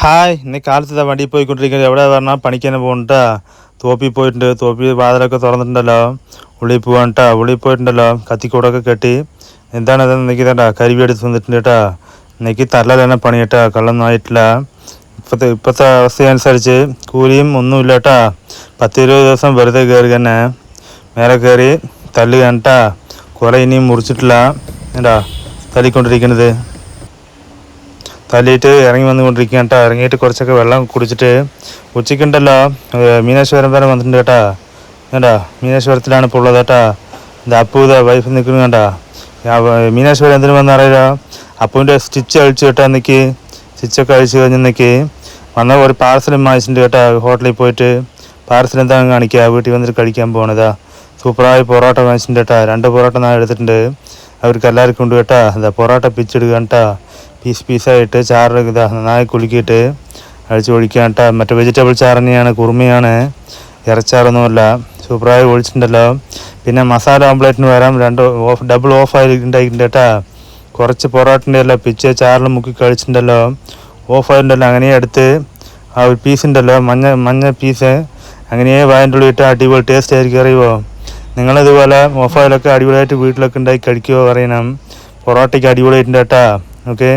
Hi, ഇന്ന് കാലത്ത് വണ്ടിയിൽ പോയിക്കൊണ്ടിരിക്കുന്നത്. എവിടെ പറഞ്ഞാൽ പണിക്ക് തന്നെ പോകണ്ടാ. തോപ്പിൽ പോയിട്ടുണ്ട്. തോപ്പി വാതിലൊക്കെ തുറന്നിട്ടുണ്ടല്ലോ. ഉള്ളിൽ പോകാനിട്ടാ. ഉള്ളിൽ പോയിട്ടുണ്ടല്ലോ. കത്തിക്കൂടൊക്കെ കെട്ടി എന്താണത് നിൽക്കുന്നുണ്ടാ. കരിവി എടുത്ത് വന്നിട്ടുണ്ട് കേട്ടാ. എനിക്ക് തല തന്നെ പണി കേട്ടാ. കള്ളൊന്നും ആയിട്ടില്ല. ഇപ്പോഴത്തെ അവസ്ഥയനുസരിച്ച് കൂലിയും ഒന്നുമില്ല കേട്ടാ. 10-20 ദിവസം വെറുതെ കയറി തന്നെ മേലെ കയറി തല്ല് കണ്ടാ. കുല ഇനിയും മുറിച്ചിട്ടില്ല എന്താ തല്ലിക്കൊണ്ടിരിക്കുന്നത്. തല്ലിയിട്ട് ഇറങ്ങി വന്നുകൊണ്ടിരിക്കുക കേട്ടോ. ഇറങ്ങിയിട്ട് കുറച്ചൊക്കെ വെള്ളം കുടിച്ചിട്ട് ഉച്ചയ്ക്കുണ്ടല്ലോ മീനാശ്വരം വരെ വന്നിട്ടുണ്ട് കേട്ടാ. കേട്ടാ മീനാശ്വരത്തിലാണ് ഇപ്പോൾ ഉള്ളത് കേട്ടാ. ഇത് അപ്പു വൈഫ് നിൽക്കുന്നു കേട്ടാ. മീനാശ്വരം എന്തിനു വന്നറിയില്ല. അപ്പുവിൻ്റെ സ്റ്റിച്ച് അഴിച്ചു കേട്ടാ. നിൽക്കി സ്റ്റിച്ചൊക്കെ അഴിച്ചു കഴിഞ്ഞ് നിൽക്കി വന്ന ഒരു പാർസലും വാങ്ങിച്ചിട്ടുണ്ട് കേട്ടാ. ഹോട്ടലിൽ പോയിട്ട് പാർസൽ എന്താണ് കാണിക്കുക. വീട്ടിൽ വന്നിട്ട് കഴിക്കാൻ പോകണതാ. സൂപ്പറായി പൊറോട്ട വാങ്ങിച്ചിട്ടുണ്ട് കേട്ടാ. 2 പൊറോട്ട ഞാൻ എടുത്തിട്ടുണ്ട്. അവർക്ക് എല്ലാവർക്കും ഉണ്ട് കേട്ടാ. ഇതാ പൊറോട്ട പിച്ചിടുക കേട്ടാ. പീസായിട്ട് ചാറ് ഇതാ നന്നായി കുലുക്കിയിട്ട് അഴിച്ച് ഒഴിക്കുക കേട്ടാ. മറ്റേ വെജിറ്റബിൾ ചാറ് തന്നെയാണ്, കുറുമയാണ്, ഇറച്ചാറൊന്നുമല്ല. സൂപ്പറായി ഒഴിച്ചിട്ടുണ്ടല്ലോ. പിന്നെ മസാല ഓംപ്ലേറ്റിന് വരാം ഡബിൾ ഓഫ് ഉണ്ടായിട്ടുണ്ട് കേട്ടാ. കുറച്ച് പൊറോട്ടൻ്റെ എല്ലാം പിച്ച് ചാറിൽ മുക്കി കഴിച്ചിട്ടുണ്ടല്ലോ. ഓഫ് ആയിട്ടുണ്ടല്ലോ. അങ്ങനെ എടുത്ത് ആ ഒരു പീസ് ഉണ്ടല്ലോ, മഞ്ഞ പീസ് അങ്ങനെ വായൻ്റെ ഉള്ളിൽ ഇട്ട് അടിപൊളി ടേസ്റ്റ് ആയിരിക്കും. അറിയുമോ? നിങ്ങളിതുപോലെ ഓഫ് ഓയിലൊക്കെ അടിപൊളിയായിട്ട് വീട്ടിലൊക്കെ ഉണ്ടാക്കി കഴിക്കുമോ അറിയണം. പൊറോട്ടയ്ക്ക് അടിപൊളിയായിട്ടുണ്ട് കേട്ടാ. ഓക്കെ.